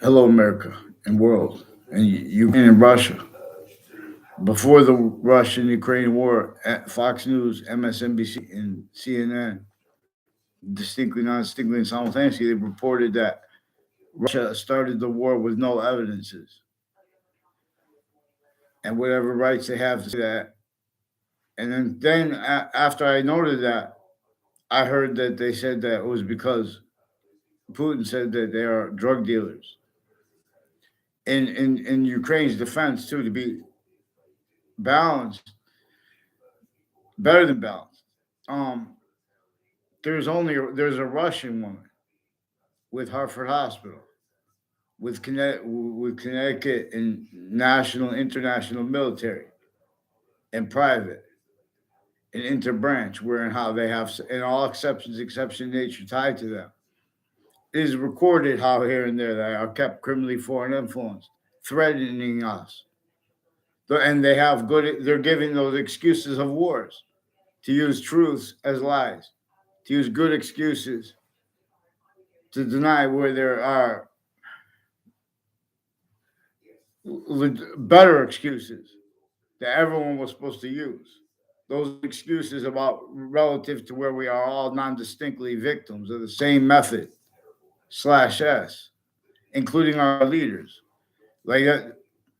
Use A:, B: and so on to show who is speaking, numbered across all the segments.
A: Hello, America and world, and Ukraine and Russia. Before the Russian-Ukraine war, Fox News, MSNBC, and CNN, distinctly, non-distinctly, and simultaneously, they reported that Russia started the war with no evidences and whatever rights they have to say that. And then after I noted that, I heard that they said that it was because Putin said that they are drug dealers. In Ukraine's defense, too, to be balanced, better than balanced. Um, there's a Russian woman with Hartford Hospital, with Connecticut and national, international military, and private and interbranch, where and how they have, and all exceptions, exception nature tied to them. It is recorded how here and there they are kept criminally foreign influenced, threatening us. And they have good, they're giving those excuses of wars to use truths as lies, to use good excuses to deny where there are better excuses that everyone was supposed to use. Those excuses about relative to where we are all non-distinctly victims of the same method slash S, including our leaders. Like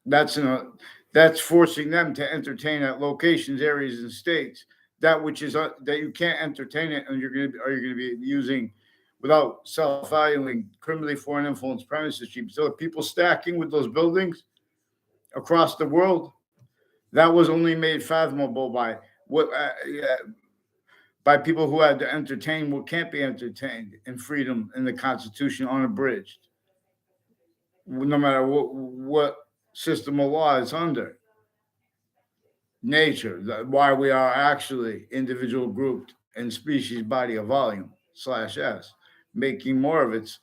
A: that's in a, that's forcing them to entertain at locations, areas, and states that which is that you can't entertain it, and you're going to be using without self-valuing criminally foreign influence premises cheap. So people stacking with those buildings across the world, that was only made fathomable by what by people who had to entertain what can't be entertained in freedom in the Constitution unabridged, no matter what system of law it's under. Nature, why we are actually individual grouped and species body of volume slash S, making more of its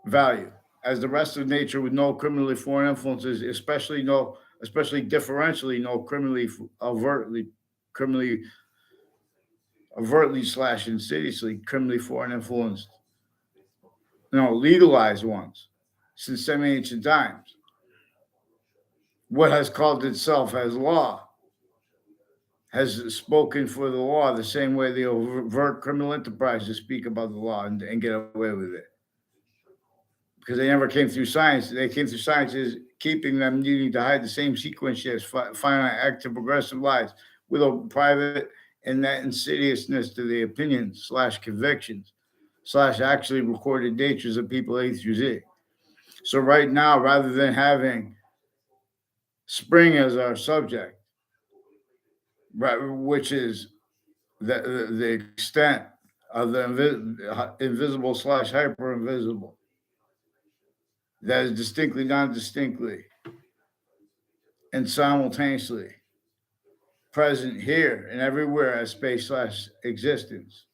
A: value as the rest of nature with no criminally foreign influences, especially differentially, no criminally overtly slash insidiously criminally foreign influenced, legalized ones since semi-ancient times. What has called itself as law has spoken for the law the same way the overt criminal enterprises speak about the law and get away with it. Because they never came through science. They came through science is keeping them needing to hide the same sequence as finite active progressive lies with a private and that insidiousness to the opinions slash convictions slash actually recorded natures of people A through Z. So right now, rather than having spring as our subject, right, which is the extent of the invisible slash hyper invisible that is distinctly, non distinctly, and simultaneously present here and everywhere as space slash existence.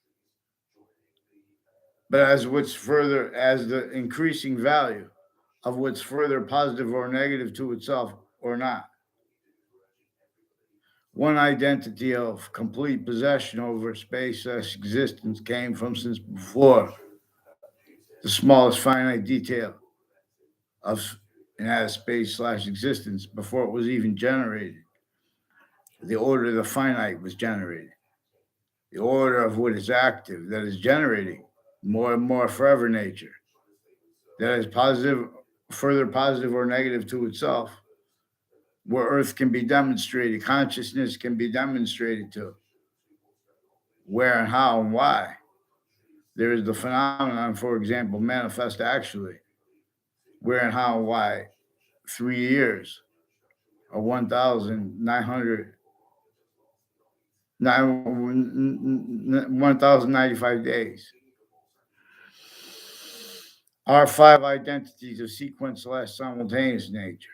A: But as what's further, as the increasing value of what's further positive or negative to itself or not. One identity of complete possession over space slash existence came from since before the smallest finite detail of and as space slash existence before it was even generated. The order of the finite was generated. The order of what is active that is generating more and more forever nature that is positive, further positive or negative to itself, where Earth can be demonstrated, consciousness can be demonstrated to, where and how and why. There is the phenomenon, for example, manifest actually, where and how and why 3 years or 1,900 1,095 days are five identities of sequence slash simultaneous nature.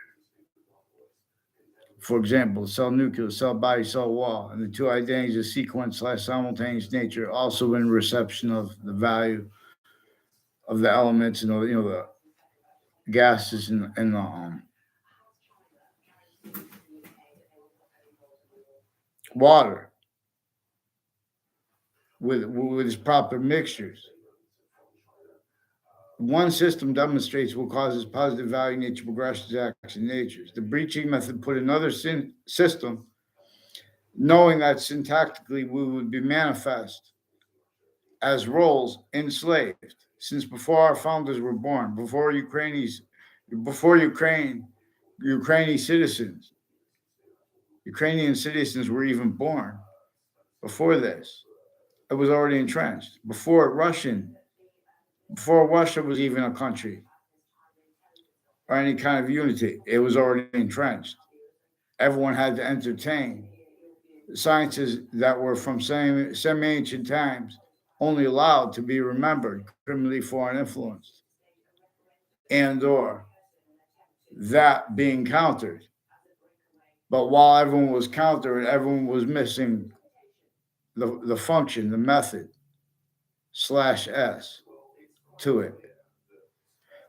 A: For example, cell nucleus, cell body, cell wall, and the two identities of sequence slash simultaneous nature also in reception of the value of the elements and the gases and the water with its proper mixtures One system demonstrates what causes positive value nature progressions, action natures. The breaching method put another system, knowing that syntactically we would be manifest as roles enslaved. Since before our founders were born, before Ukrainian citizens, Ukrainian citizens were even born. Before this, it was already entrenched. Before Russia was even a country or any kind of unity, it was already entrenched. Everyone had to entertain sciences that were from semi-ancient times, only allowed to be remembered, criminally foreign influenced, and or that being countered. But while everyone was countered, everyone was missing the function, the method /s to it.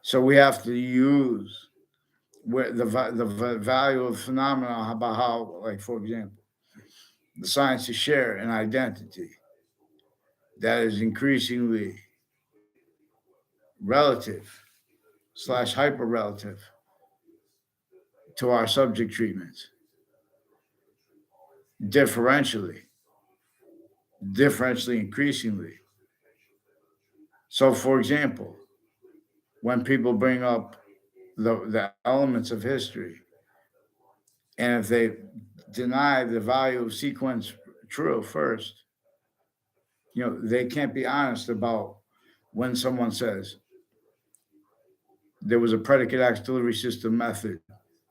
A: So we have to use where the value of phenomena about how, like for example, the sciences share an identity that is increasingly relative / hyper relative to our subject treatments differentially, increasingly. So, for example, when people bring up the elements of history, and if they deny the value of sequence true first, they can't be honest about when someone says there was a predicate axe delivery system method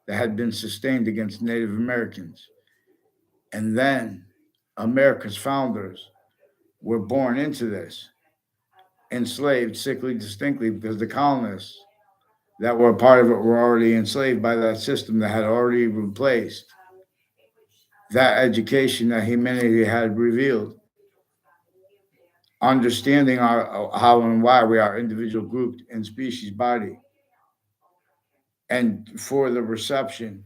A: that had been sustained against Native Americans. And then America's founders were born into this, enslaved sickly distinctly because the colonists that were a part of it were already enslaved by that system that had already replaced that education that humanity had revealed, understanding how and why we are individual grouped in species body, and for the reception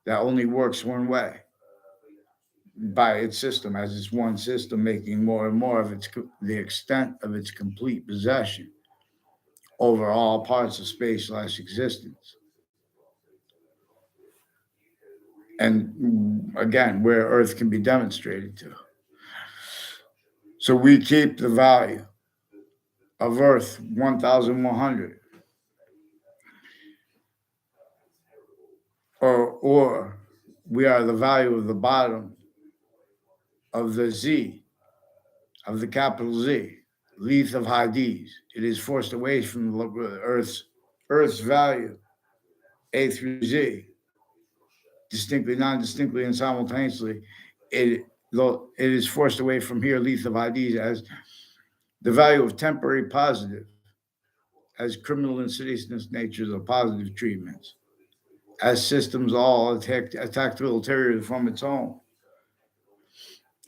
A: that only works one way by its system, as it's one system making more and more of the extent of its complete possession over all parts of space / existence. And again, where Earth can be demonstrated to. So we keep the value of Earth 1,100, or we are the value of the bottom of the Z, of the capital Z, Leith of Hades. It is forced away from Earth's value, A through Z, distinctly, non-distinctly, and simultaneously. Though it is forced away from here, Leith of Hades, as the value of temporary positive, as criminal insidiousness natures of positive treatments, as systems all attack the ulterior from its own.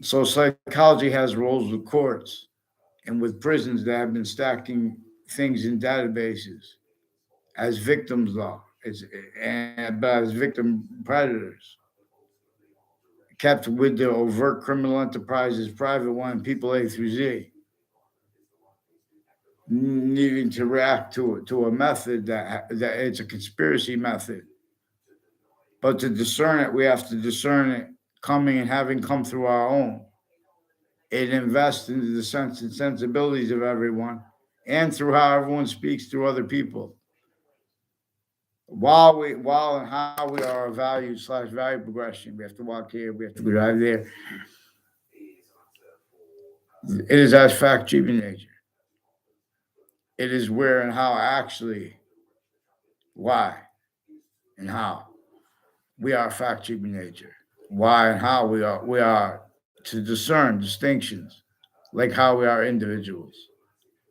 A: So psychology has roles with courts and with prisons that have been stacking things in databases as victims are, but as victim predators, kept with the overt criminal enterprises, private one, people A through Z, needing to react to a method that it's a conspiracy method. But to discern it, we have to discern it coming and having come through our own. It invests into the sense and sensibilities of everyone and through how everyone speaks through other people. While and how we are a value / value progression, we have to walk here, we have to drive there. It is as fact treatment nature. It is where and how actually, why and how we are fact treatment nature. Why and how we are to discern distinctions, like how we are individuals.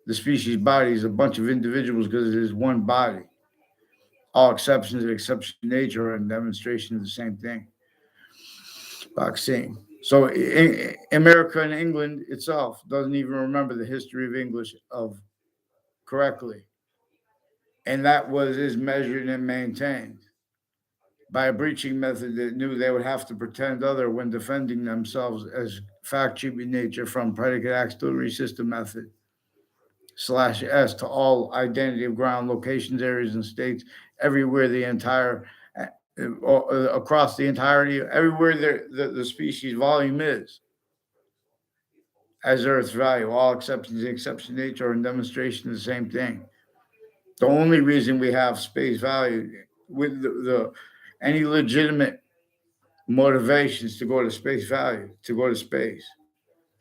A: The species body is a bunch of individuals because it is one body. All exceptions of exception nature are a demonstration of the same thing. Vaccine. So America and England itself doesn't even remember the history of English of correctly. And that is measured and maintained by a breaching method that knew they would have to pretend other when defending themselves as fact treatment nature from predicate axe delivery system method. /S to all identity of ground locations, areas, and states everywhere the entire across the entirety, everywhere the species volume is, as Earth's value. All exceptions, the exception nature, are in demonstration of the same thing. The only reason we have space value with the any legitimate motivations to go to space value, to go to space,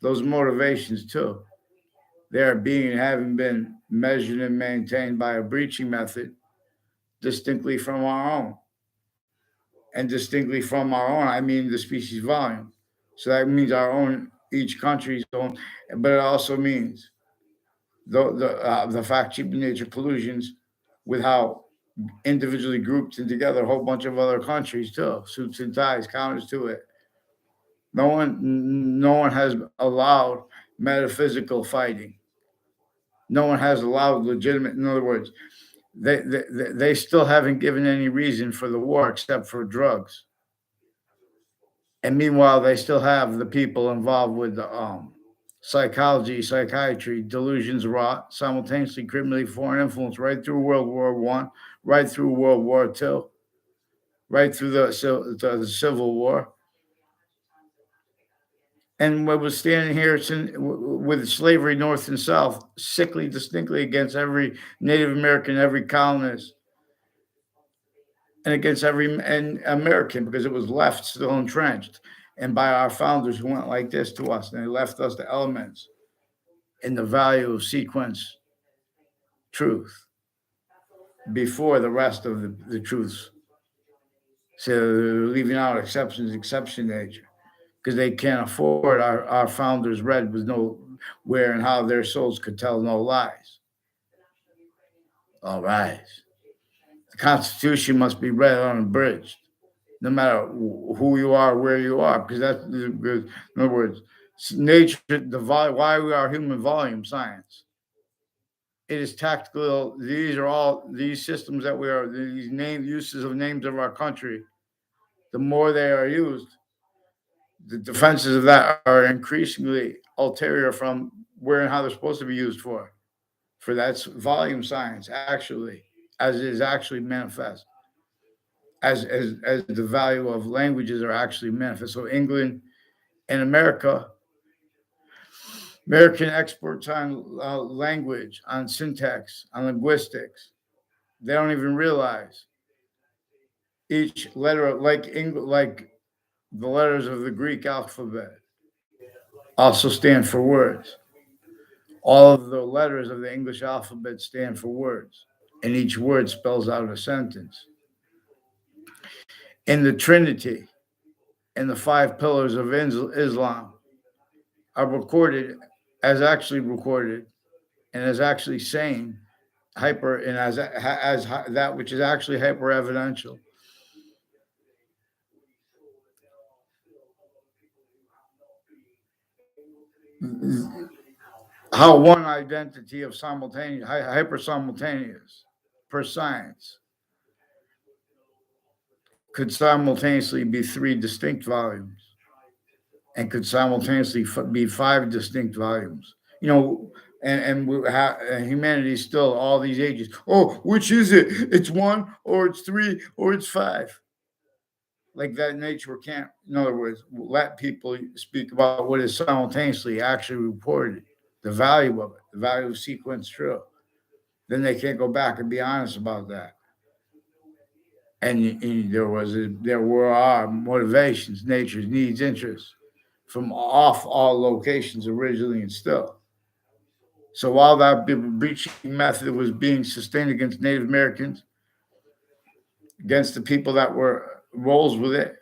A: those motivations too, they are being having been measured and maintained by a breaching method distinctly from our own. And distinctly from our own, I mean the species volume. So that means our own, each country's own, but it also means the fact cheap nature collusions with how individually grouped and together a whole bunch of other countries too, suits and ties, counters to it. No one has allowed metaphysical fighting. No one has allowed legitimate. In other words, they still haven't given any reason for the war except for drugs. And meanwhile, they still have the people involved with the psychology, psychiatry, delusions wrought simultaneously, criminally foreign influence right through World War I, right through World War II, right through the Civil War. And what was standing here with slavery north and south, sickly, distinctly against every Native American, every colonist, and against every American, because it was left still entrenched, and by our founders who went like this to us, and they left us the elements in the value of sequence truth before the rest of the truths. So they're leaving out exceptions, exception nature, because they can't afford our founders read with no where and how their souls could tell no lies. All right. The Constitution must be read unabridged, no matter who you are, where you are, because that's, in other words, nature, why we are human volume science. It is tactical. These are all these systems that we are, these uses of names of our country. The more they are used, the defenses of that are increasingly ulterior from where and how they're supposed to be used for. For that's volume science, actually, as it is actually manifest, as the value of languages are actually manifest. So England and American experts on language, on syntax, on linguistics, they don't even realize each letter, like the letters of the Greek alphabet, also stand for words. All of the letters of the English alphabet stand for words, and each word spells out a sentence. In the Trinity and the 5 pillars of Islam are recorded as actually recorded and as actually saying hyper and as that which is actually hyper evidential. How one identity of simultaneous, hyper simultaneous per science could simultaneously be 3 distinct volumes and could simultaneously be 5 distinct volumes. You know, and humanity is still all these ages. Oh, which is it? It's 1 or it's 3 or it's 5. Like that nature can't, in other words, let people speak about what is simultaneously actually reported, the value of it, the value of sequence true. Then they can't go back and be honest about that. And there were our motivations, nature's needs, interests from off all locations originally and still. So while that breaching method was being sustained against Native Americans, against the people that were roles with it,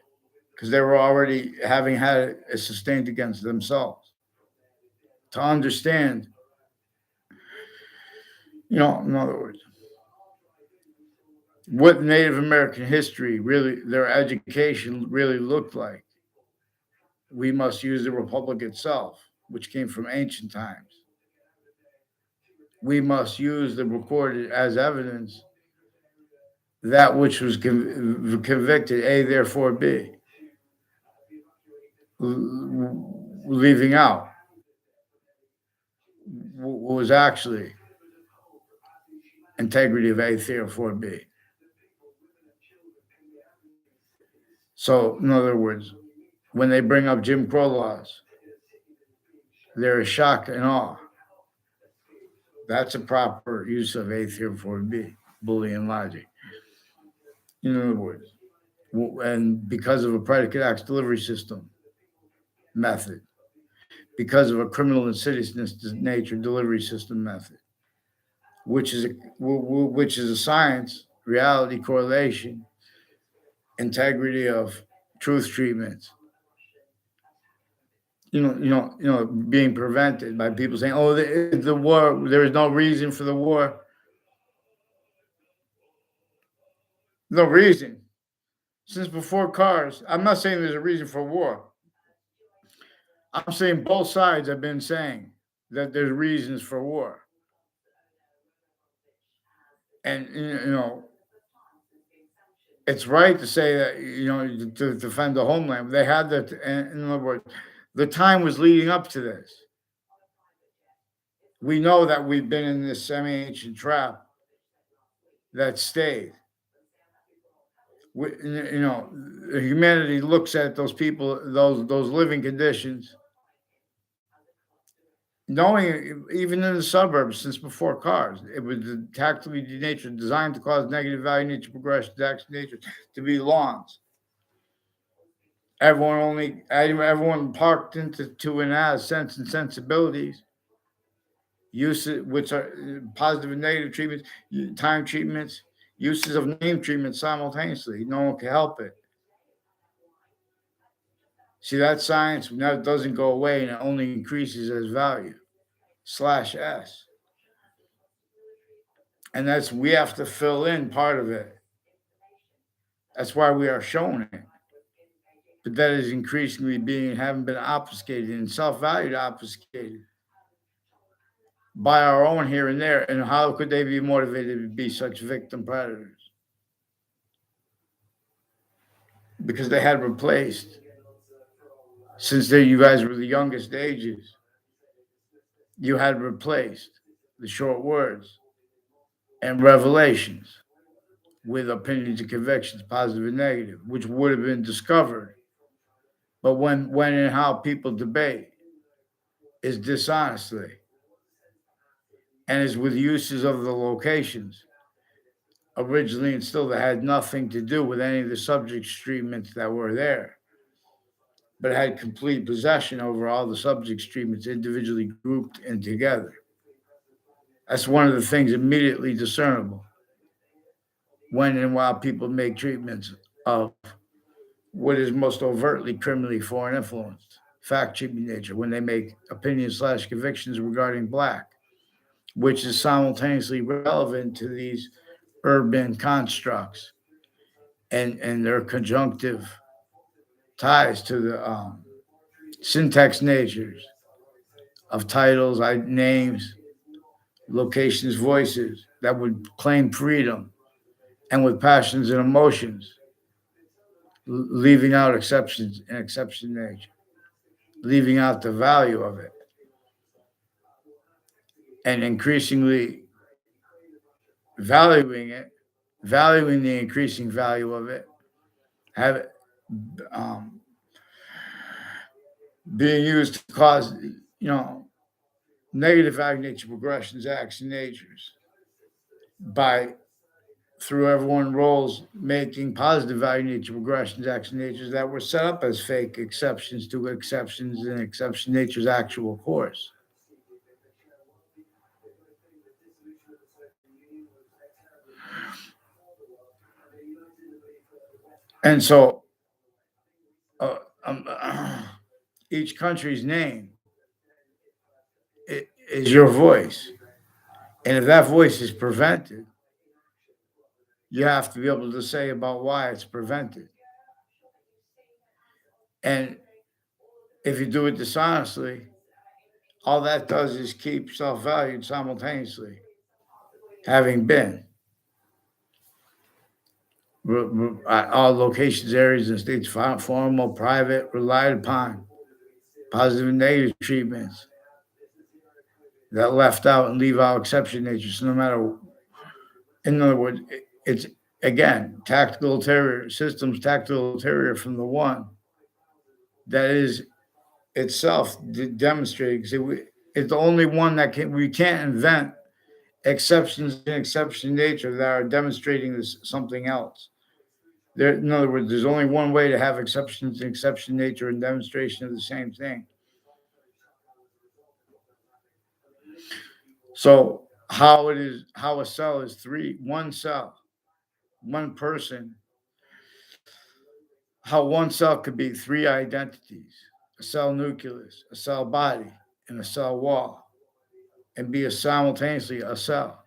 A: because they were already having had it sustained against themselves. To understand, in other words, what Native American history really, their education really looked like, we must use the Republic itself, which came from ancient times. We must use the recorded as evidence that which was convicted, A, therefore B, leaving out what was actually integrity of A304B. So, in other words, when they bring up Jim Crow laws, there is shock and awe. That's a proper use of A304B, Boolean logic. In other words, and because of a predicate acts delivery system method, because of a criminal insidiousness nature delivery system method, which is a science, reality, correlation, integrity of truth treatments. Being prevented by people saying, "Oh, the war. There is no reason for the war." No reason. Since before cars, I'm not saying there's a reason for war. I'm saying both sides have been saying that there's reasons for war. And, it's right to say that, to defend the homeland. They had that, in other words, the time was leading up to this. We know that we've been in this semi-ancient trap that stayed. Humanity looks at those people, those living conditions, knowing even in the suburbs since before cars, it was tactically denatured, designed to cause negative value nature progression, action nature to be lawns. Everyone parked into and as sense and sensibilities, uses which are positive and negative treatments, time treatments, uses of name treatment simultaneously. No one can help it. See, that science now doesn't go away and it only increases as value /S. And we have to fill in part of it. That's why we are showing it. But that is increasingly having been obfuscated and self-valued obfuscated by our own here and there. And how could they be motivated to be such victim predators? Because they had replaced, since you guys were the youngest ages, you had replaced the short words and revelations with opinions and convictions, positive and negative, which would have been discovered. But when and how people debate is dishonestly and is with uses of the locations originally instilled that had nothing to do with any of the subject treatments that were there, but had complete possession over all the subject treatments individually grouped and together. That's one of the things immediately discernible when and while people make treatments of what is most overtly criminally foreign influenced, fact treatment nature, when they make opinions / convictions regarding Black, which is simultaneously relevant to these urban constructs and their conjunctive ties to the syntax natures of titles, names, locations, voices that would claim freedom and with passions and emotions, leaving out exceptions and exception nature, leaving out the value of it, and increasingly valuing the increasing value of it, have it being used to cause, negative value nature progressions, acts, and natures through everyone roles making positive value nature progressions, action natures that were set up as fake exceptions to exceptions in exception nature's actual course. And so each country's name is your voice. And if that voice is prevented, you have to be able to say about why it's prevented. And if you do it dishonestly, all that does is keep self-valued simultaneously, having been at all locations, areas, and states, formal, private, relied upon, positive and negative treatments that left out and leave out exception natures. So no matter In other words, it's again tactical ulterior systems, tactical ulterior from the one that is itself demonstrating. It's the only one that we can't invent exceptions in exception nature that are demonstrating this something else. There, in other words, there's only one way to have exceptions in exception nature and demonstration of the same thing. So how a cell is one cell, one person, how one cell could be three identities: a cell nucleus, a cell body, and a cell wall, and be simultaneously a cell.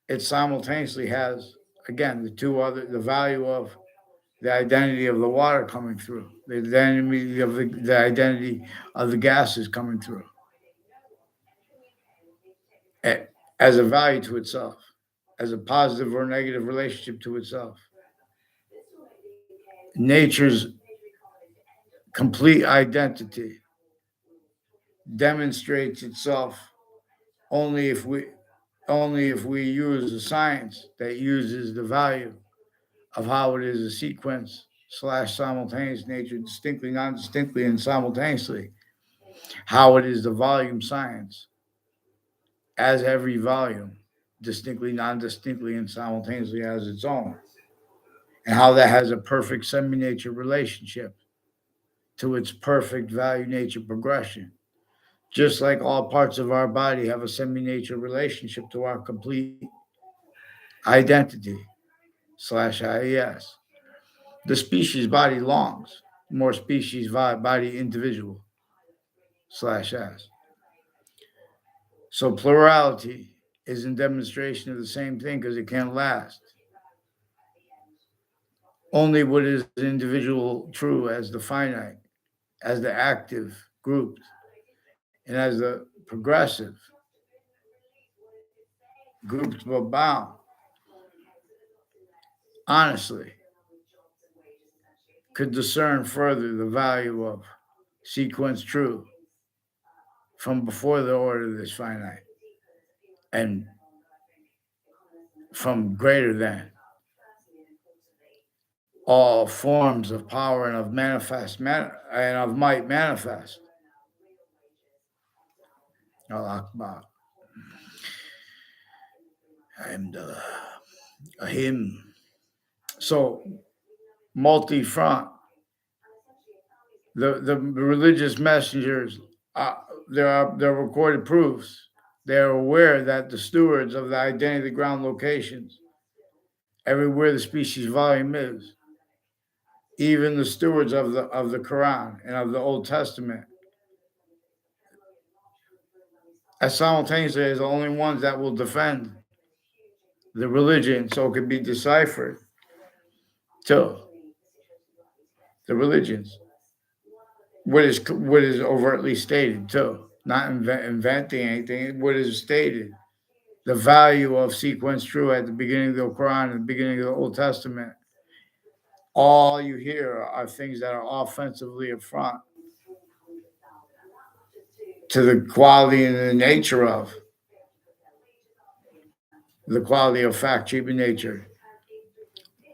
A: It simultaneously has, again, the value of the identity of the water coming through, the identity of the identity of the gases coming through, as a value to itself, as a positive or negative relationship to itself. Nature's complete identity demonstrates itself only if we use a science that uses the value of how it is a sequence / simultaneous nature, distinctly, non-distinctly, and simultaneously. How it is the volume science as every volume, distinctly, non-distinctly, and simultaneously as its own, and how that has a perfect semi-nature relationship to its perfect value nature progression. Just like all parts of our body have a semi-nature relationship to our complete identity / IES. The species body longs, more species body individual / S. So plurality is in demonstration of the same thing because it can't last. Only what is individual true as the finite, as the active grouped, and as the progressive grouped but bound. Honestly, could discern further the value of sequence true from before the order that's finite and from greater than all forms of power and of and of might manifest. Allah Akbar. And him. So multi-front. The religious messengers, there are recorded proofs. They're aware that the stewards of the identity of the ground locations, everywhere the species volume is, even the stewards of the Quran and of the Old Testament, as simultaneously as the only ones that will defend the religion so it can be deciphered to the religions. What is overtly stated too, not inventing anything. What is stated, the value of sequence true at the beginning of the Quran and the beginning of the Old Testament. All you hear are things that are offensively affront to the quality and the nature of the quality of fact, treatment, nature,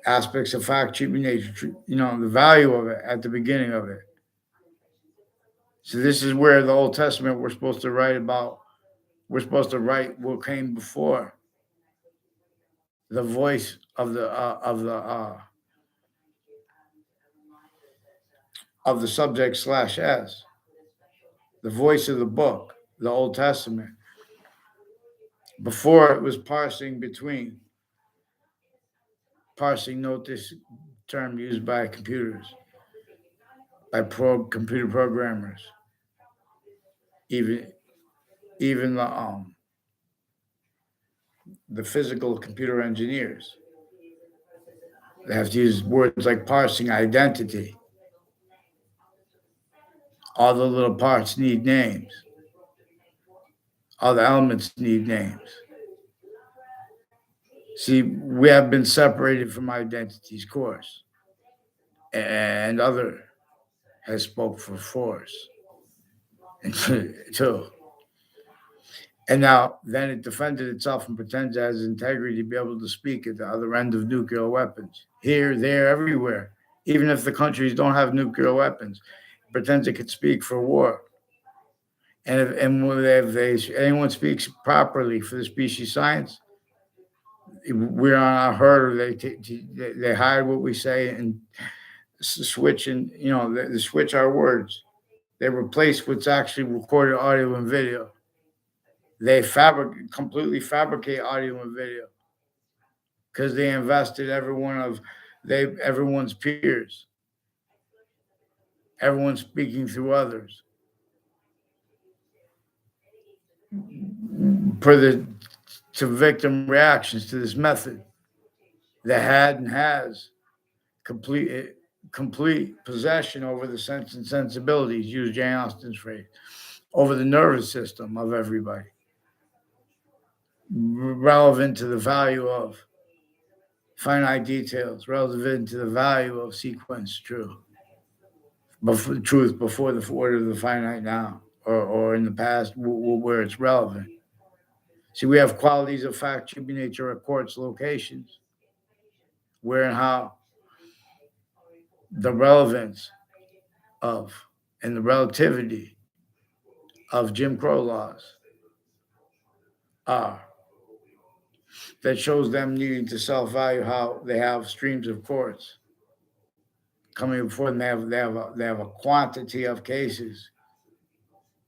A: aspects of fact, treatment, nature. The value of it at the beginning of it. So this is where the Old Testament we're supposed to write about. We're supposed to write what came before. The voice of the subject / S, the voice of the book, the Old Testament. Before it was parsing between. Parsing, note this term used by computers, by computer programmers, even the physical computer engineers. They have to use words like parsing, identity. All the little parts need names. All the elements need names. See, we have been separated from identity's course, and other has spoke for force and too. And now, then it defended itself and pretends it has integrity to be able to speak at the other end of nuclear weapons. Here, there, everywhere. Even if the countries don't have nuclear weapons, it pretends it could speak for war. And if anyone speaks properly for the species science, we're on our herd. They hide what we say and switch, and they switch our words. They replace what's actually recorded audio and video. They completely fabricate audio and video because they invested everyone's peers, everyone speaking through others. To victim reactions to this method that had and has complete possession over the sense and sensibilities, use Jane Austen's phrase, over the nervous system of everybody, relevant to the value of finite details, relevant to the value of sequence truth before the order of the finite now, or in the past where it's relevant. See, we have qualities of fact, tribute nature, at courts, locations, where and how the relevance of and the relativity of Jim Crow laws are. That shows them needing to self-value how they have streams of courts coming before them. They have a quantity of cases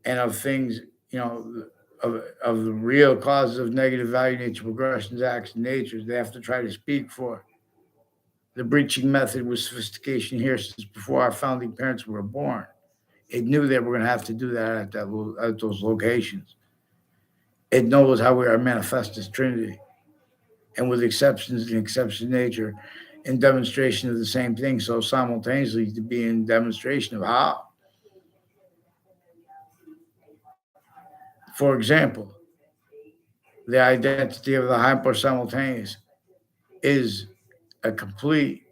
A: and of things, of the real causes of negative value nature, progressions, acts, and natures they have to try to speak for. The breaching method was sophistication here since before our founding parents were born. It knew they were going to have to do that at those locations. It knows how we are manifest as Trinity, and with exceptions and exception nature, in demonstration of the same thing. So simultaneously to be in demonstration of how. For example, the identity of the hyper-simultaneous is a complete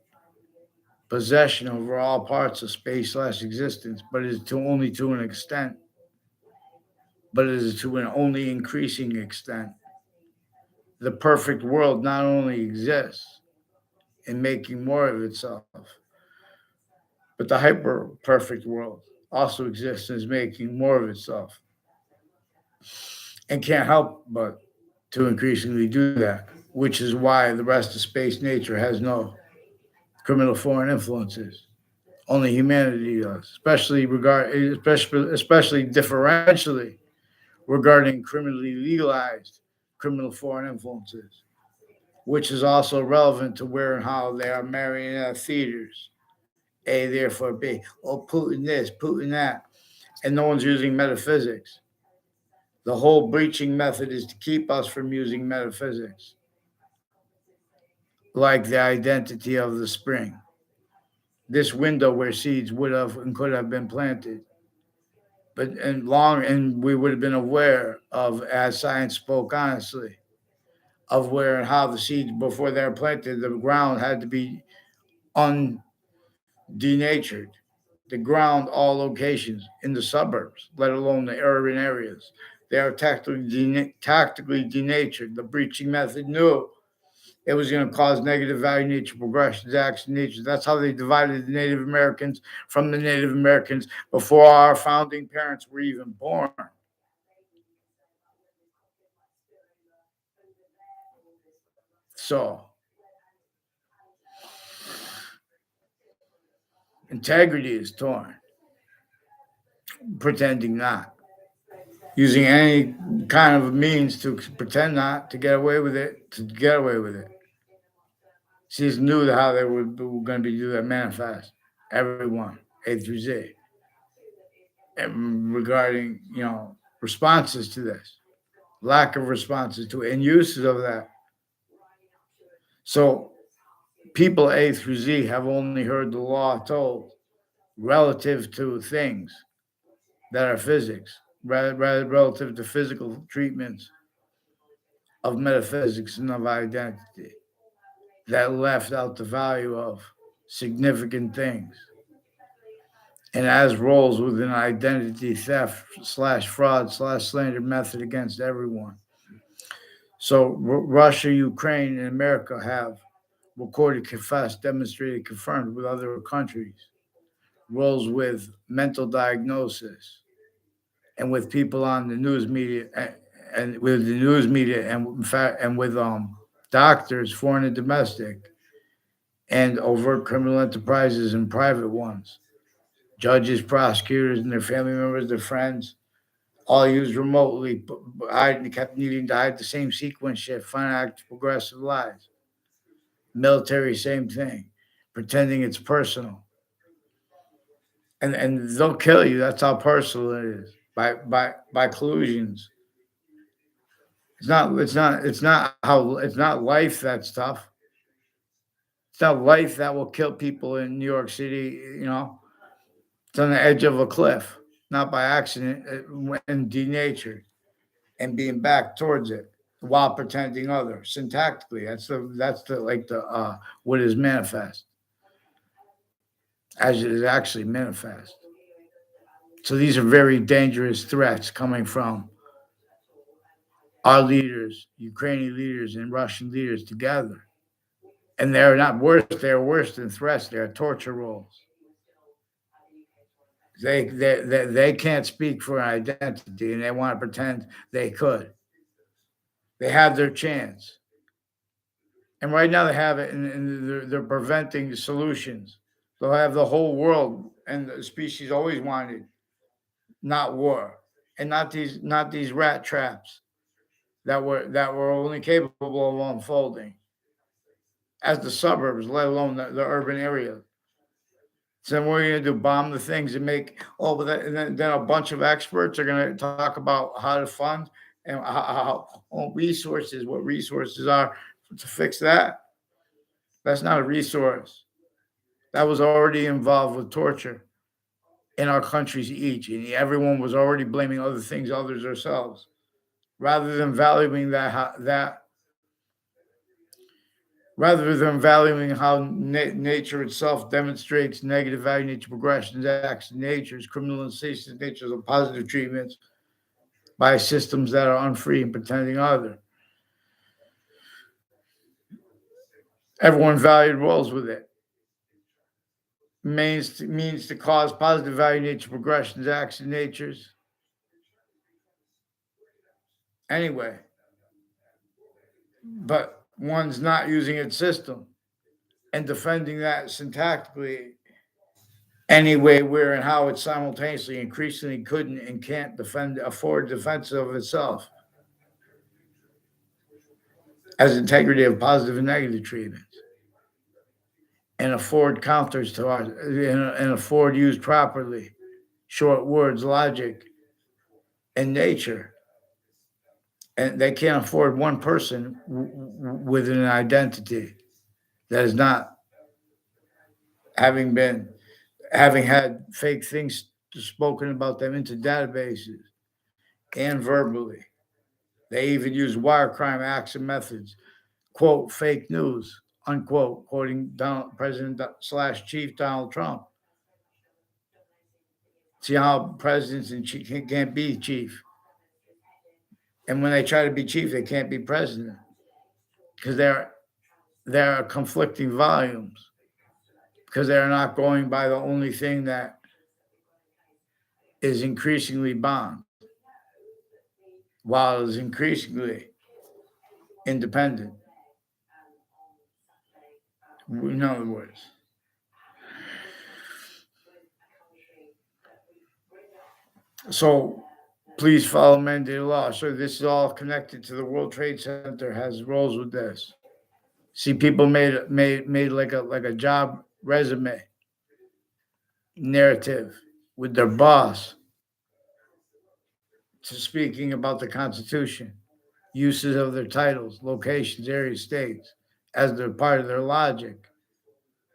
A: possession over all parts of space/existence, but it is only to an extent. But it is to an only increasing extent. The perfect world not only exists in making more of itself, but the hyper-perfect world also exists and is making more of itself, and can't help but to increasingly do that, which is why the rest of space nature has no criminal foreign influences. Only humanity does, especially differentially regarding criminally legalized criminal foreign influences, which is also relevant to where and how they are marionette theaters. A, therefore B. Oh, Putin this, Putin that. And no one's using metaphysics. The whole breaching method is to keep us from using metaphysics, like the identity of the spring. This window where seeds would have and could have been planted. And we would have been aware of, as science spoke honestly, of where and how the seeds, before they're planted, the ground had to be denatured. The ground, all locations in the suburbs, let alone the urban areas, they are tactically denatured. The breaching method knew it was going to cause negative value nature, progressions, acts, nature. That's how they divided the Native Americans from the Native Americans before our founding parents were even born. So, integrity is torn, pretending not, using any kind of means to pretend not, to get away with it, She's knew how they were going to be doing that manifest. Everyone, A through Z. And regarding, responses to this, lack of responses to it, and uses of that. So people A through Z have only heard the law told relative to things that are physics, relative to physical treatments of metaphysics and of identity, that left out the value of significant things. and has roles with an identity theft / fraud / slander method against everyone. So Russia, Ukraine, and America have recorded, confessed, demonstrated, confirmed with other countries roles with mental diagnosis and with people on the news media and with the news media and in fact and with doctors, foreign and domestic, and overt criminal enterprises and private ones, judges, prosecutors, and their family members, their friends, all used remotely, kept needing to hide the same sequence shift, finite progressive lies. Military, same thing, pretending it's personal. And they'll kill you. That's how personal it is. By collusions. It's not life that's tough. It's not life that will kill people in New York City, you know. It's on the edge of a cliff, not by accident, and denatured and being back towards it while pretending other syntactically. That's the what is manifest as it is actually manifest. So these are very dangerous threats coming from our leaders, Ukrainian leaders, and Russian leaders together. And they're not worse, they're worse than threats, they're torture roles. They can't speak for an identity and they want to pretend they could. They have their chance. And right now they have it, and they're preventing solutions. They'll have the whole world and the species always wanted, not war, and not these rat traps that were only capable of unfolding as the suburbs, let alone the urban area. So then what are you gonna do? Bomb the things and make but then a bunch of experts are gonna talk about how to fund and resources, what resources are to fix that. That's not a resource. That was already involved with torture in our countries each, and everyone was already blaming other things, others ourselves, rather than valuing rather than valuing how nature itself demonstrates negative value, nature progressions, acts, natures, criminalizations, natures of positive treatments by systems that are unfree and pretending other. Everyone valued roles with it. Means to cause positive value, nature progressions, acts, and natures. Anyway, but one's not using its system and defending that syntactically anyway, where and how it simultaneously increasingly couldn't and can't afford defense of itself as integrity of positive and negative treatments and afford counters to our and afford used properly short words, logic, and nature. And they can't afford one person with an identity that is not having had fake things spoken about them into databases and verbally. They even use wire crime acts and methods, quote, fake news, unquote, quoting President / Chief Donald Trump. See how presidents and chief can't be chief. And when they try to be chief, they can't be president because there are conflicting volumes because they're not going by the only thing that is increasingly bombed while it's increasingly independent. In other words, so please follow mandated law. So this is all connected to the World Trade Center, has roles with this. See, people made like a job resume narrative with their boss to speaking about the Constitution, uses of their titles, locations, areas, states, as they're part of their logic.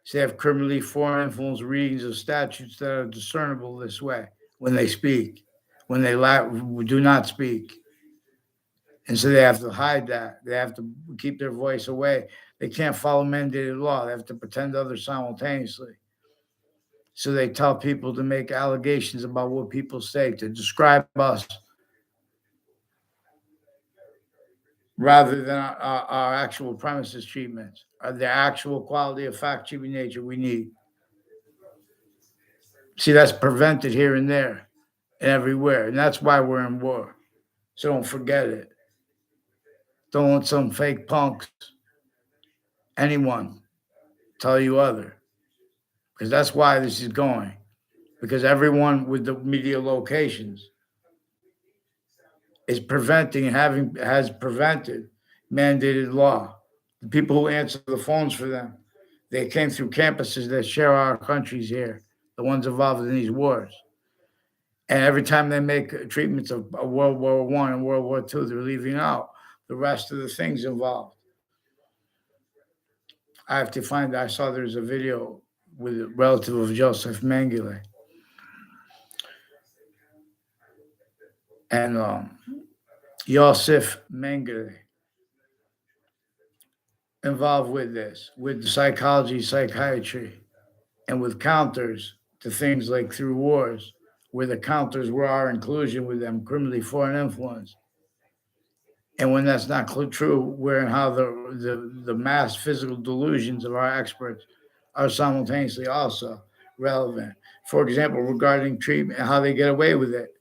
A: So they have criminally foreign influence readings of statutes that are discernible this way when they speak, when they do not speak. And so they have to hide that. They have to keep their voice away. They can't follow mandated law. They have to pretend others simultaneously. So they tell people to make allegations about what people say, to describe us, rather than our actual premises treatments, or the actual quality of fact treatment nature we need. See, that's prevented here and there and everywhere. And that's why we're in war. So don't forget it. Don't let some fake punks, anyone, tell you other. Because that's why this is going. Because everyone with the media locations is preventing, has prevented mandated law. The people who answer the phones for them, they came through campuses that share our countries here, the ones involved in these wars. And every time they make treatments of World War I and World War II, they're leaving out the rest of the things involved. I have to find, I saw there's a video with a relative of Joseph Mengele. And Yosef Mengele involved with this, with the psychology, psychiatry, and with counters to things like through wars, where the counters were our inclusion with them, criminally foreign influence. And when that's not true, where and how the mass physical delusions of our experts are simultaneously also relevant. For example, regarding treatment, how they get away with it.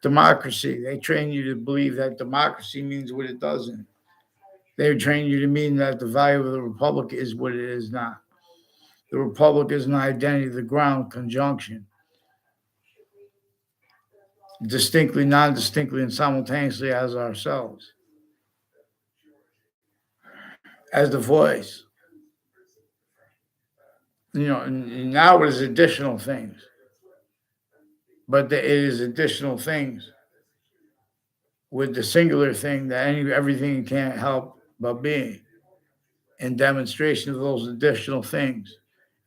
A: Democracy, they train you to believe that democracy means what it doesn't. They train you to mean that the value of the republic is what it is not. The republic is an identity of the ground conjunction, distinctly, non-distinctly, and simultaneously as ourselves, as the voice. You know, and now it is additional things, but it is additional things with the singular thing that everything can't help but being, and demonstration of those additional things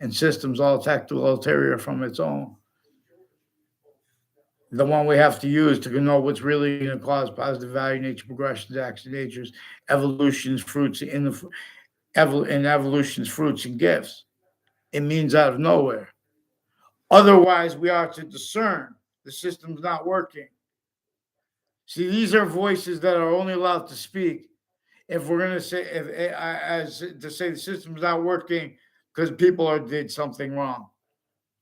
A: and systems all tactile ulterior from its own. The one we have to use to know what's really going to cause positive value, nature progressions, acts of natures, evolution's fruits in evolution's fruits and gifts. It means out of nowhere. Otherwise, we are to discern the system's not working. See, these are voices that are only allowed to speak if we're going to say, to say the system's not working because people did something wrong.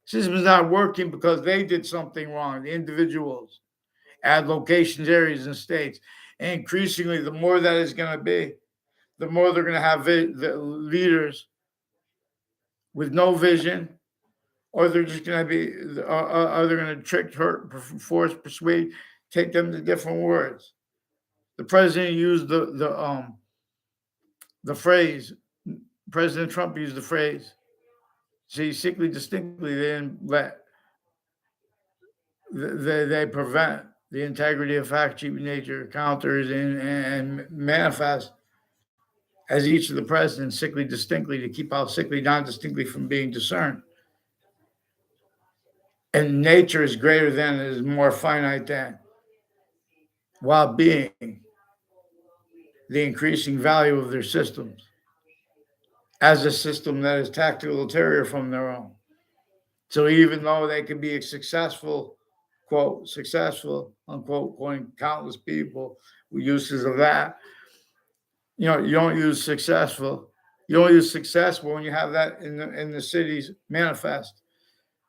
A: System's not working because they did something wrong, the individuals, at locations, areas, and states. And increasingly, the more that is going to be, the more they're going to have the leaders with no vision, or they're just going to be, or they're going to trick, hurt, force, persuade, take them to different words. The president used the phrase. President Trump used the phrase. See, sickly, distinctly, they didn't let. They prevent the integrity of fact, treatment nature, counters, and manifest as each of the presidents sickly, distinctly, to keep out sickly, non-distinctly from being discerned. And nature is greater than, is more finite than, while being the increasing value of their systems as a system that is tactile ulterior from their own. So even though they can be successful, quote, successful, unquote, quoting countless people with uses of that, you know, you don't use successful. You don't use successful when you have that in the cities manifest.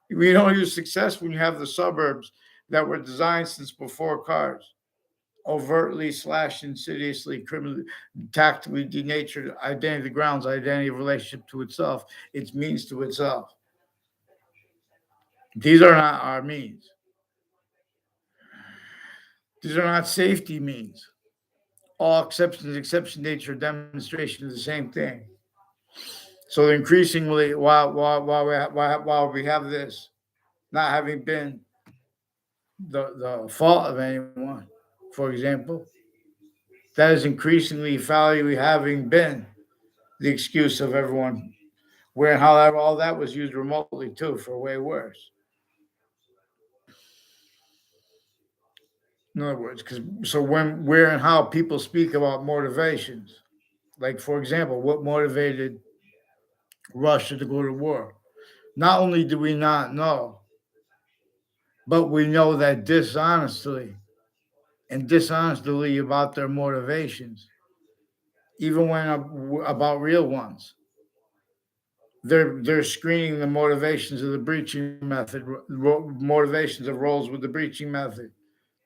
A: You don't use success when you have the suburbs that were designed since before cars, overtly / insidiously, criminally, tactically denatured identity of the grounds, identity of relationship to itself, its means to itself. These are not our means. These are not safety means. All exceptions, exception nature, demonstration is the same thing. So increasingly, while we have this, not having been the fault of anyone, for example, that is increasingly value having been the excuse of everyone, where however all that was used remotely too for way worse. In other words, where and how people speak about motivations, like for example, what motivated Russia to go to war? Not only do we not know, but we know that dishonestly and dishonestly about their motivations, even when about real ones. They're screening the motivations of the breaching method, motivations of roles with the breaching method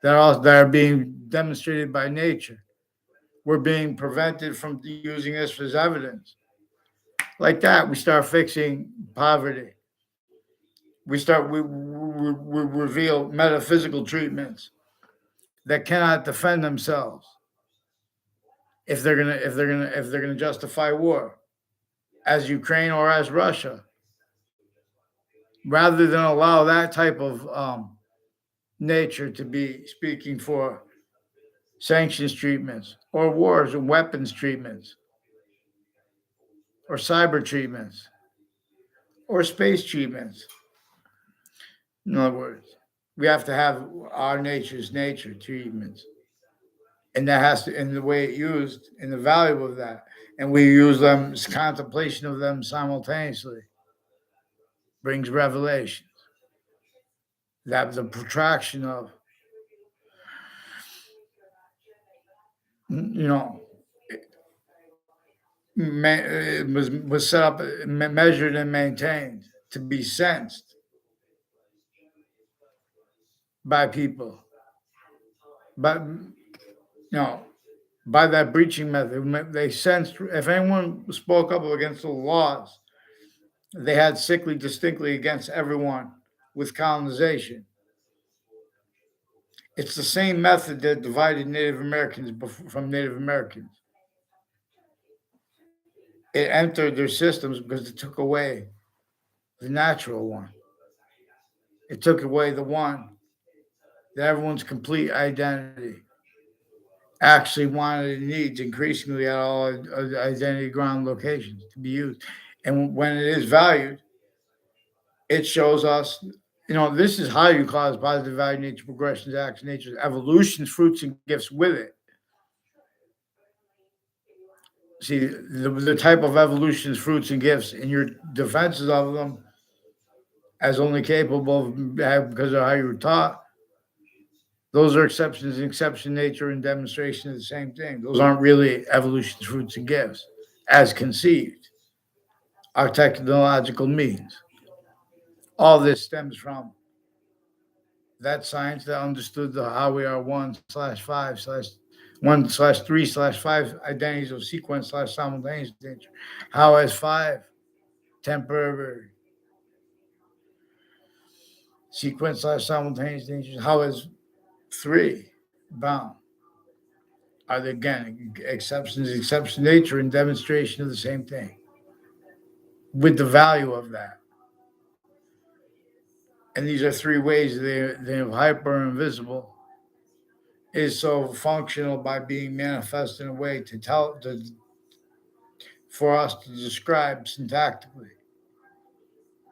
A: that are being demonstrated by nature. We're being prevented from using this as evidence. Like that, we start fixing poverty. We reveal metaphysical treatments that cannot defend themselves if they're gonna justify war as Ukraine or as Russia, rather than allow that type of nature to be speaking for sanctions treatments or wars and weapons treatments or cyber treatments or space treatments. In other words, we have to have our nature's nature treatments, and that has to, and the way it used, and the value of that, and we use them, contemplation of them simultaneously brings revelations. That the protraction of, you know, it was set up, measured, and maintained to be sensed by people, but by that breaching method, they sensed if anyone spoke up against the laws, they had sickly distinctly against everyone with colonization. It's the same method that divided Native Americans from Native Americans. It entered their systems because it took away the natural one. It took away the one that everyone's complete identity actually wanted and needs increasingly at all identity ground locations to be used. And when it is valued, it shows us, this is how you cause positive value, nature, progressions, action, nature's evolution's fruits and gifts with it. See, the type of evolution's fruits and gifts and your defenses of them as only capable of, because of how you were taught, those are exceptions, and exception nature and demonstration of the same thing. Those aren't really evolution's fruits and gifts as conceived, our technological means. All this stems from that science that understood how we are 1/5/1/3/5 identities of sequence / simultaneous nature. How is 5 temporary sequence / simultaneous nature? How is 3 bound? Are they again exceptions, exception nature, and demonstration of the same thing with the value of that? And these are 3 ways they're hyper invisible is so functional by being manifest in a way for us to describe syntactically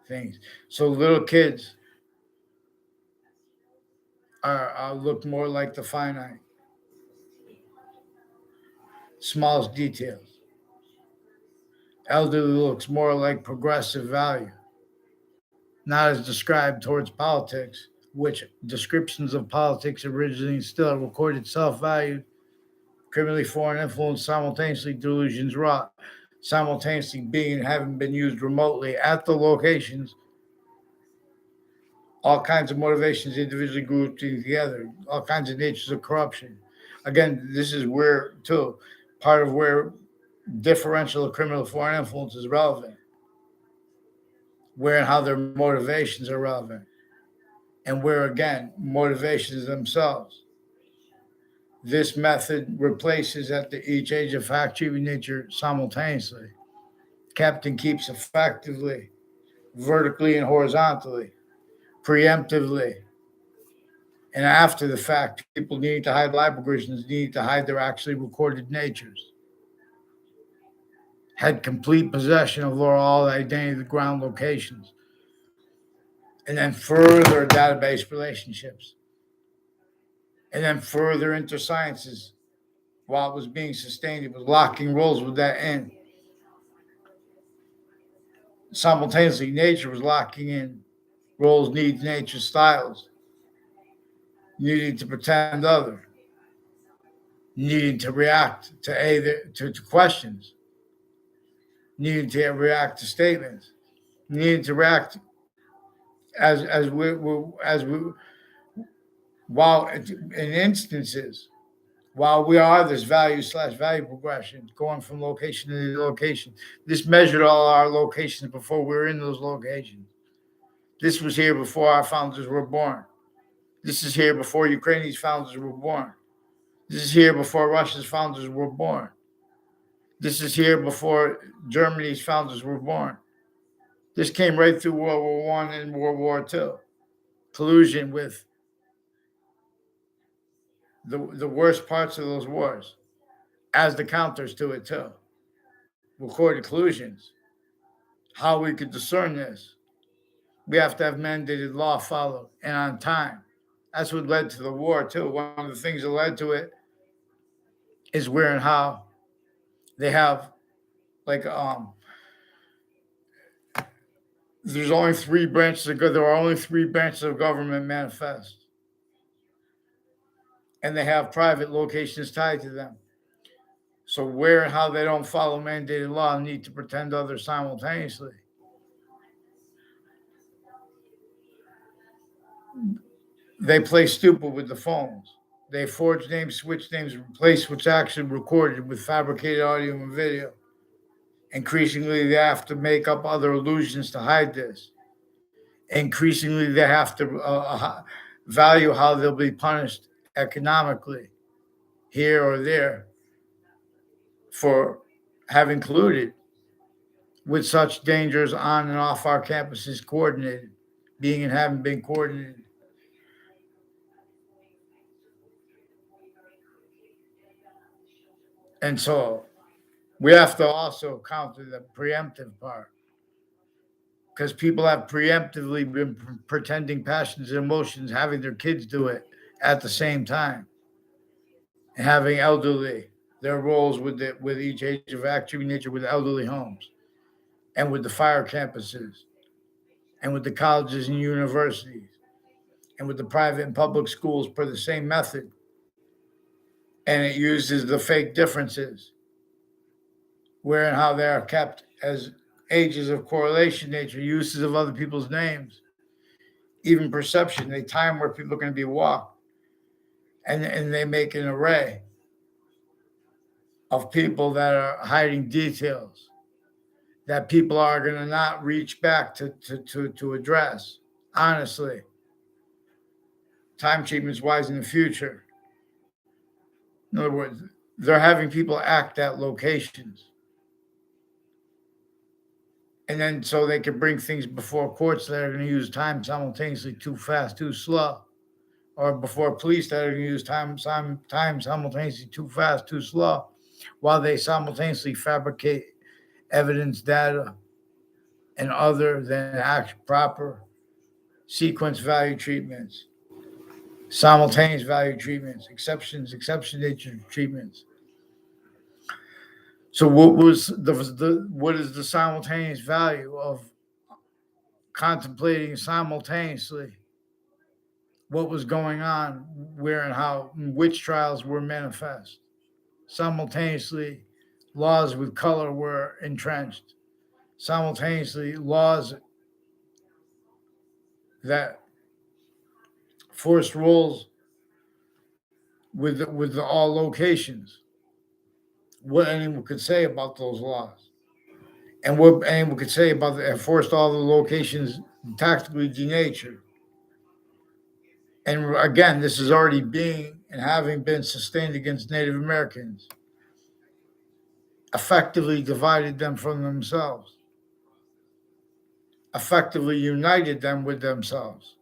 A: things. So little kids look more like the finite, smallest details. Elderly looks more like progressive value, not as described towards politics, which descriptions of politics originally still recorded self-valued, criminally foreign influence, simultaneously delusions wrought, simultaneously being and having been used remotely at the locations, all kinds of motivations individually grouped together, all kinds of natures of corruption. Again, this is where, too, part of where differential criminal foreign influence is relevant, where and how their motivations are relevant, and where, again, motivations themselves. This method replaces at each age of fact achieving nature simultaneously. Captain keeps effectively, vertically and horizontally, preemptively, and after the fact. People need to hide lie progressions, need to hide their actually recorded natures. Had complete possession of all identity of the ground locations. And then further database relationships. And then further intersciences. While it was being sustained, it was locking roles with that end. simultaneously nature was locking in roles, needs, nature, styles, needing to pretend other, needing to react to questions, needing to react to statements, needing to react as we while in instances while we are this value/value progression going from location to location. This measured all our locations before we were in those locations. This was here before our founders were born. This is here before Ukraine's founders were born. This is here before Russia's founders were born. This is here before Germany's founders were born. This came right through World War I and World War II. Collusion with the worst parts of those wars as the counters to it too. Recorded collusions. How we could discern this. We have to have mandated law followed and on time. That's what led to the war too. One of the things that led to it is where and how they have there's only three branches of there are only three branches of government manifest. And they have private locations tied to them. So where and how they don't follow mandated law need to pretend others simultaneously. They play stupid with the phones. They forge names, switch names, replace what's actually recorded with fabricated audio and video. Increasingly, they have to make up other illusions to hide this. Increasingly, they have to value how they'll be punished economically here or there for having colluded with such dangers on and off our campuses coordinated, being and having been coordinated. And so we have to also counter the preemptive part, because people have preemptively been pretending passions and emotions, having their kids do it at the same time, and having elderly, their roles with each age of activity nature with elderly homes and with the fire campuses and with the colleges and universities and with the private and public schools per the same method. And it uses the fake differences where and how they are kept as ages of correlation nature, uses of other people's names, even perception. They time where people are going to be walked, and they make an array of people that are hiding details that people are going to not reach back to address. Honestly, time treatments wise in the future. In other words, they're having people act at locations. And then so they can bring things before courts that are going to use time simultaneously too fast, too slow, or before police that are going to use time simultaneously too fast, too slow, while they simultaneously fabricate evidence, data, and other than proper sequence value treatments, simultaneous value treatments, exception nature treatments. So what is the simultaneous value of contemplating simultaneously what was going on, where and how, which trials were manifest? Simultaneously, laws with color were entrenched. Simultaneously, laws that forced roles with all locations. What anyone could say about those laws, and what anyone could say about and forced all the locations tactically denatured. And again, this is already being and having been sustained against Native Americans, effectively divided them from themselves, effectively united them with themselves,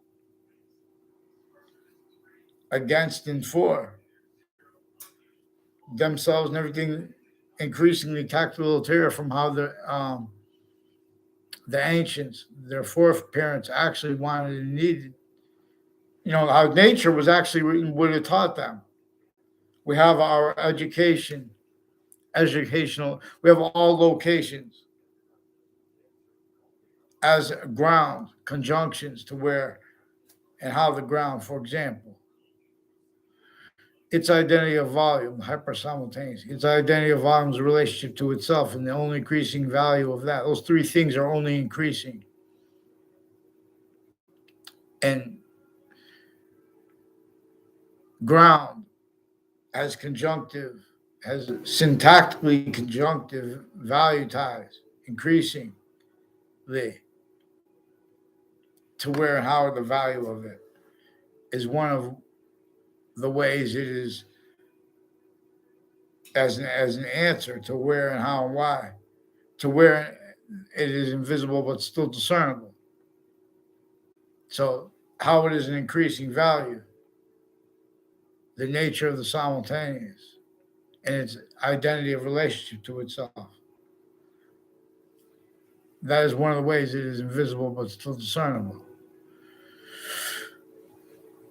A: against and for themselves, and everything increasingly tactical terror from how the ancients, their foreparents, actually wanted and needed. You know, how nature was actually would have taught them. We have our educational, we have all locations as ground conjunctions to where and how the ground, for example, its identity of volume, hypersimultaneous, its identity of volume's relationship to itself and the only increasing value of that. Those three things are only increasing. And ground as conjunctive, has syntactically conjunctive value ties, increasingly to where and how the value of it is one of the ways it is as an answer to where and how and why, to where it is invisible but still discernible. So how it is an increasing value, the nature of the simultaneous, and its identity of relationship to itself. That is one of the ways it is invisible but still discernible.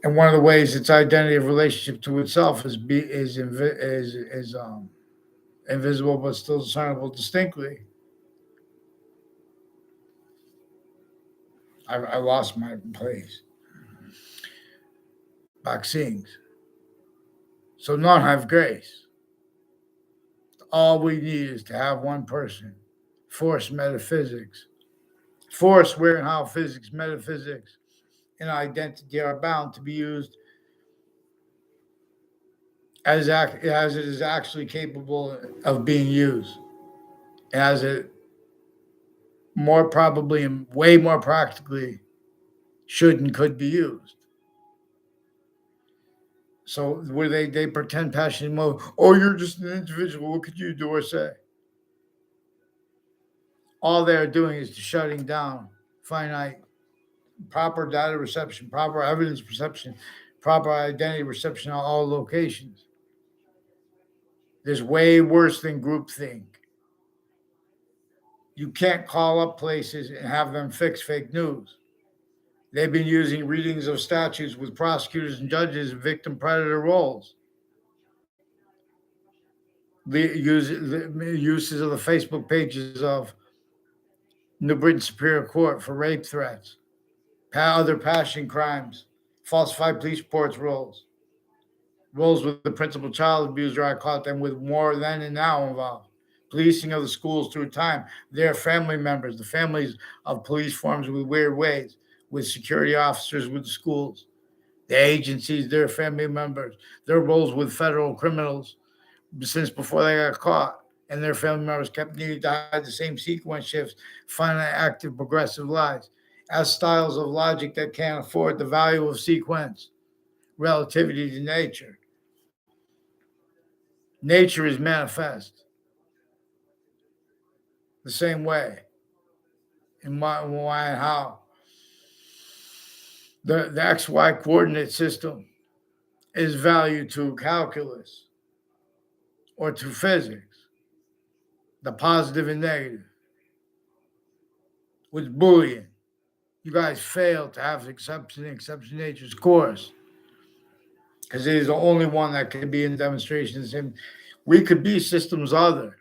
A: And one of the ways its identity of relationship to itself is invisible but still discernible distinctly. I lost my place. Vaccines. So none have grace. All we need is to have one person force metaphysics, force where and how physics, metaphysics, and identity are bound to be used as it is actually capable of being used, as it more probably and way more practically should and could be used. So where they pretend passionate mode, oh, you're just an individual, what could you do or say? All they're doing is shutting down finite, proper data reception, proper evidence perception, proper identity reception on all locations. There's way worse than groupthink. You can't call up places and have them fix fake news. They've been using readings of statutes with prosecutors and judges in victim predator roles. The uses of the Facebook pages of New Britain Superior Court for rape threats, other passion crimes, falsified police reports roles with the principal child abuser. I caught them with more then and now involved. Policing of the schools through time, their family members, the families of police forms with weird ways, with security officers with the schools, the agencies, their family members, their roles with federal criminals since before they got caught, and their family members kept needing to hide the same sequence shifts, finite, active, progressive lies, as styles of logic that can't afford the value of sequence, relativity to nature. Nature is manifest the same way, and why and how. The XY coordinate system is valued to calculus or to physics, the positive and negative, with Boolean. You guys failed to have exception nature's course because it is the only one that can be in demonstrations. And we could be systems other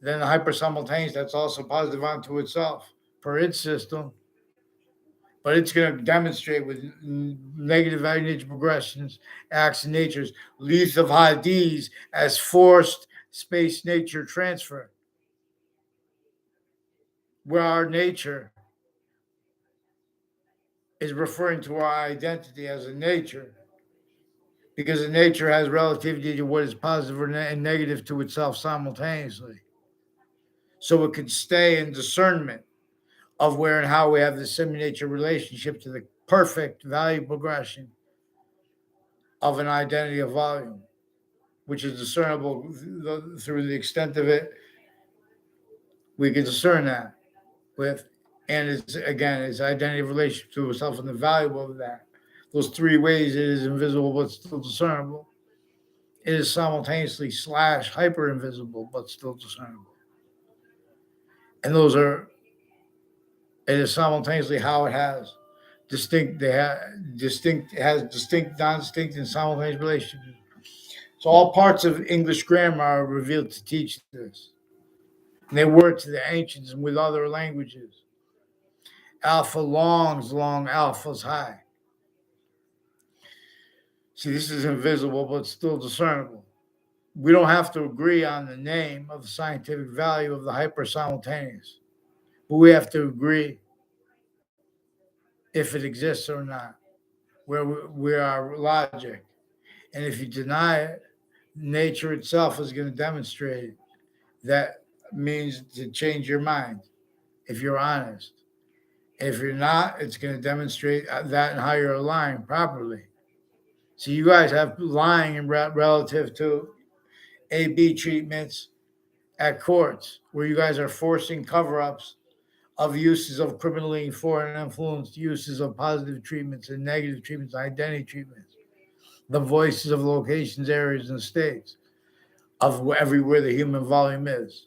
A: than the hypersimultaneous that's also positive unto itself per its system. But it's going to demonstrate with negative value nature progressions, acts in nature's leaves of Hades as forced space nature transfer, where our nature is referring to our identity as a nature, because the nature has relativity to what is positive and negative to itself simultaneously. So it could stay in discernment of where and how we have the semi-nature relationship to the perfect value progression of an identity of volume, which is discernible through the extent of it. We can discern that with, and it's identity of relationship to itself and the value of that. Those three ways it is invisible but still discernible. It is simultaneously / hyper invisible but still discernible. And those are, it is simultaneously how it has distinct, non-distinct, and simultaneous relationships. So all parts of English grammar are revealed to teach this. And they were to the ancients with other languages. Alpha longs long, alpha's high. See, this is invisible, but still discernible. We don't have to agree on the name of the scientific value of the hyper-simultaneous, but we have to agree if it exists or not, where we are logic. And if you deny it, nature itself is going to demonstrate that means to change your mind if you're honest. If you're not, it's going to demonstrate that and how you're lying properly. So you guys have lying in relative to AB treatments at courts, where you guys are forcing cover-ups of uses of criminally foreign influenced uses of positive treatments and negative treatments, identity treatments, the voices of locations, areas, and states of everywhere the human volume is.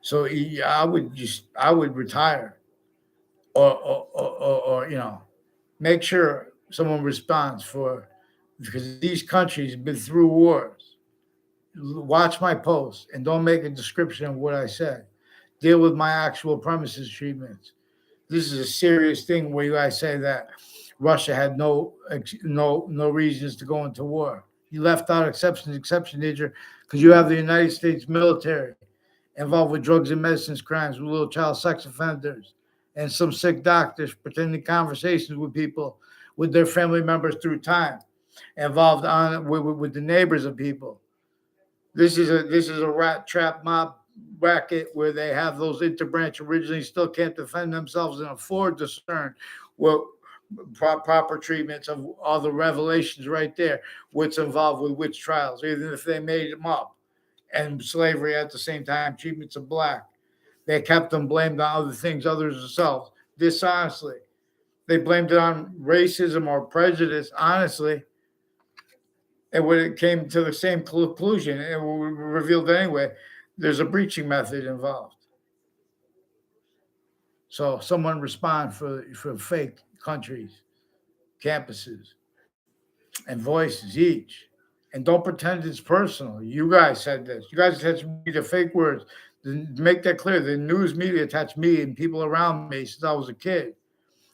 A: So I would retire, or make sure someone responds for, because these countries have been through wars. Watch my post and don't make a description of what I said. Deal with my actual premises treatments. This is a serious thing where you guys say that Russia had no reasons to go into war. You left out exception, nature, because you have the United States military involved with drugs and medicines crimes, with little child sex offenders, and some sick doctors pretending conversations with people, with their family members through time, involved with the neighbors of people. This is a rat trap mob racket where they have those interbranch originally still can't defend themselves and afford to discern what proper treatments of all the revelations right there, what's involved with which trials, even if they made them up, and slavery at the same time, treatments of black. They kept them blamed on other things, others themselves, dishonestly. They blamed it on racism or prejudice, honestly. And when it came to the same conclusion, it revealed anyway, there's a breaching method involved. So someone respond for fake countries, campuses, and voices each. And don't pretend it's personal. You guys said this. You guys attached me to fake words. Make that clear. The news media attached me and people around me since I was a kid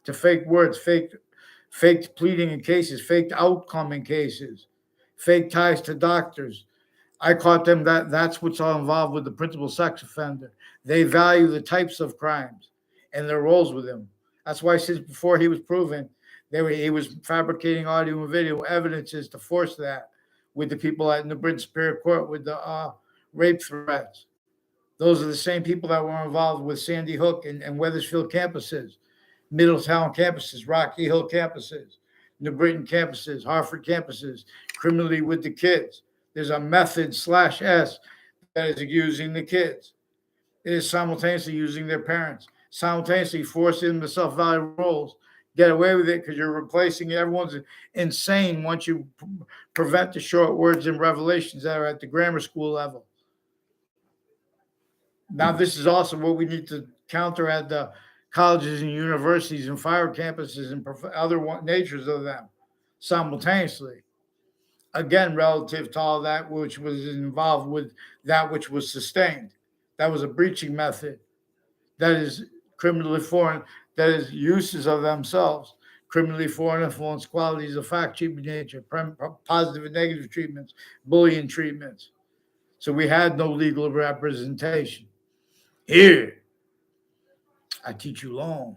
A: to fake words, faked pleading in cases, faked outcome in cases, fake ties to doctors. I caught them that's what's all involved with the principal sex offender. They value the types of crimes and their roles with him. That's why since before he was proven, he was fabricating audio and video evidences to force that with the people in the Britain Superior Court with the rape threats. Those are the same people that were involved with Sandy Hook and Wethersfield campuses, Middletown campuses, Rocky Hill campuses, New Britain campuses, Hartford campuses, criminally with the kids. There's a method /S that is using the kids. It is simultaneously using their parents, simultaneously forcing them to self-value roles. Get away with it because you're replacing everyone's insane once you prevent the short words and revelations that are at the grammar school level. Now, this is also what we need to counter at the colleges and universities and fire campuses and other natures of them simultaneously. Again, relative to all that which was involved with that which was sustained. That was a breaching method. That is criminally foreign. That is uses of themselves. Criminally foreign influence qualities of fact, treatment nature, positive and negative treatments, bullying treatments. So we had no legal representation. Here, I teach you long.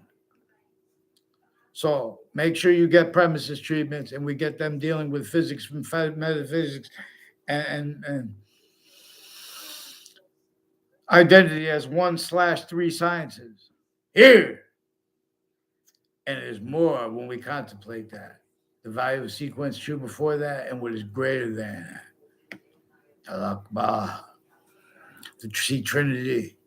A: So make sure you get premises treatments and we get them dealing with physics and metaphysics and identity as 1/3 sciences. Here. And there's more when we contemplate that. The value of sequence true before that and what is greater than that. Al-Akbar. The Trinity.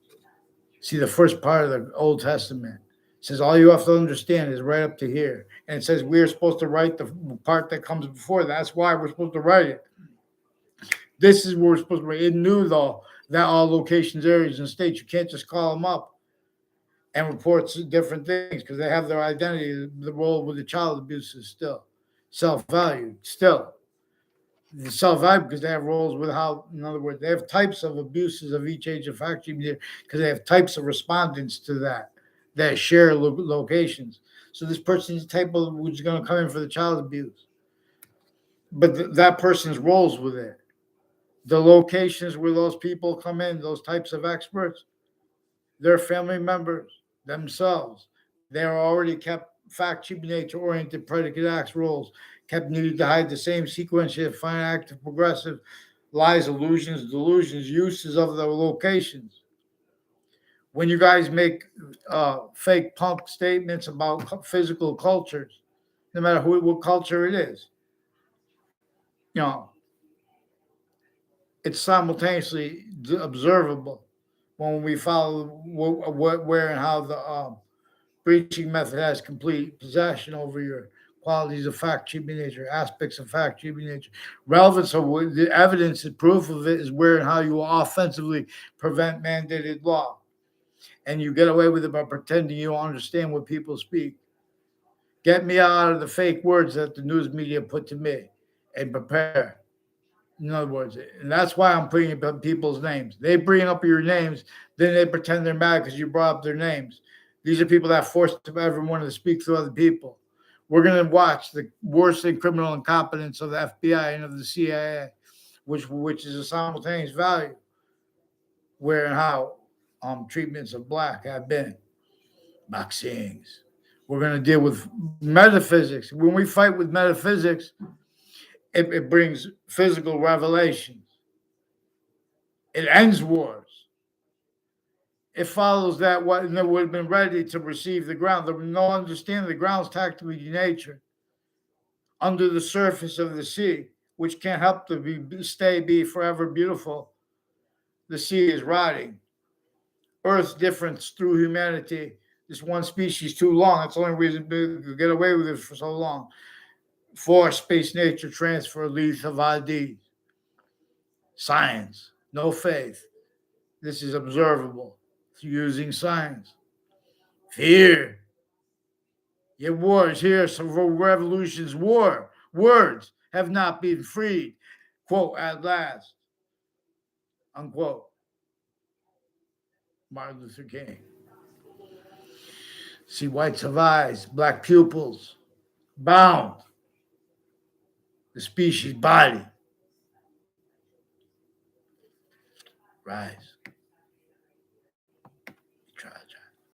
A: See, the first part of the Old Testament says all you have to understand is right up to here. And it says we're supposed to write the part that comes before. That's why we're supposed to write it. This is where we're supposed to write it. It knew, though, that all locations, areas, and states, you can't just call them up and report different things because they have their identity. The role with the child abuse is still self-valued, still. The self-evident because they have roles with how, in other words, they have types of abuses of each age of factory because they have types of respondents to that share locations. So this person's type of who's going to come in for the child abuse, but that person's roles with it, the locations where those people come in, those types of experts, their family members themselves, they're already kept fact, cheap, nature oriented predicate acts roles, kept needing to hide the same sequence of fine active progressive lies, illusions, delusions, uses of the locations. When you guys make fake punk statements about physical cultures, no matter what culture it is, you know, it's simultaneously observable when we follow what, where, and how the breaching method has complete possession over your qualities of fact, cheap nature, aspects of fact, cheap nature. Relevance of the evidence and proof of it is where and how you will offensively prevent mandated law. And you get away with it by pretending you understand what people speak. Get me out of the fake words that the news media put to me and prepare. In other words, and that's why I'm bringing up people's names. They bring up your names, then they pretend they're mad because you brought up their names. These are people that forced everyone to speak to other people. We're going to watch the worsening criminal incompetence of the FBI and of the CIA, which is a simultaneous value, where and how treatments of black have been. Vaccines. We're going to deal with metaphysics. When we fight with metaphysics, it brings physical revelations. It ends wars. It follows that what they would have been ready to receive the ground. There was no understanding the ground's tactically denatured under the surface of the sea, which can't help to be forever beautiful. The sea is rotting. Earth's difference through humanity. This one species too long. That's the only reason to get away with it for so long. Force, space, nature, transfer, leads of ID. Science, no faith. This is observable using science. Fear. Your wars here, so for revolution's war. Words have not been freed. Quote, at last. Unquote. Martin Luther King. See whites of eyes, black pupils, bound. The species body. Rise.